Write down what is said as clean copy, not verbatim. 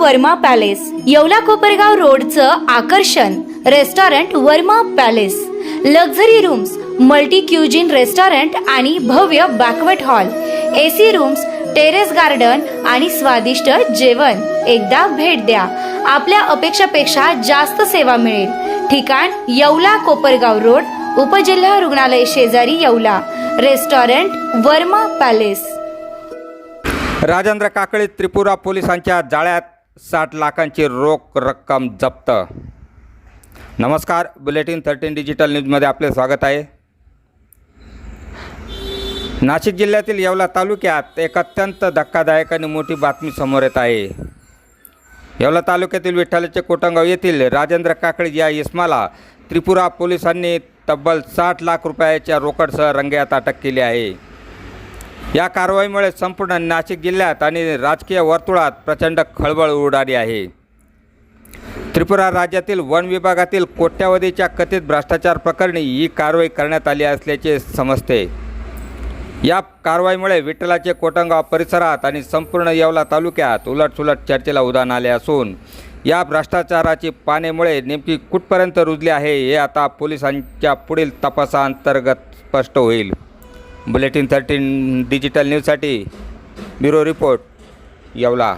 Verma palace, Yeola Kopargaon रोडचं आकर्षण restaurant Verma palace, luxury rooms, multi cuisine restaurant आणि भव्य banquet hall, AC rooms, terrace garden आणि स्वादिष्ट जेवण. एकदा भेट द्या. आपल्या अपेक्षापेक्षा जास्त सेवा मिळेल. ठिकाण येवला कोपरगाव रोड, उपजिल्हा रुग्णालय शेजारी येवला. Restaurant Verma palace. राजेंद्र काकळे त्रिपुरा पोलिसांच्या जाळ्यात 60 लाखांची रोख रक्कम जप्त. नमस्कार, बुलेटिन 13 डिजिटल न्यूजमध्ये आपले स्वागत आहे. नाशिक जिल्ह्यातील येवला तालुक्यात एक अत्यंत धक्कादायक आणि मोठी बातमी समोर येत आहे. येवला तालुक्यातील विठ्ठलाचे कोटंगाव येथील राजेंद्र काकळे या इसमाला त्रिपुरा पोलिसांनी तब्बल 60 लाख रुपयाच्या रोकडसह रंगेहात अटक केली आहे. या कारवाईमुळे संपूर्ण नाशिक जिल्ह्यात आणि राजकीय वर्तुळात प्रचंड खळबळ उडाली आहे. त्रिपुरा राज्यातील वन विभागातील कोट्यावधीच्या कथित भ्रष्टाचार प्रकरणी ही कारवाई करण्यात आली असल्याचे समजते. या कारवाईमुळे विठ्ठलाचे कोटंगाव परिसरात आणि संपूर्ण येवला तालुक्यात उलटसुलट चर्चेला उधाण आले असून या भ्रष्टाचाराची पानेमुळे नेमकी कुठपर्यंत रुजली आहे हे आता पोलिसांच्या पुढील तपासाअंतर्गत स्पष्ट होईल. बुलेटिन 13 डिजिटल न्यूजसाठी ब्युरो रिपोर्ट येवला.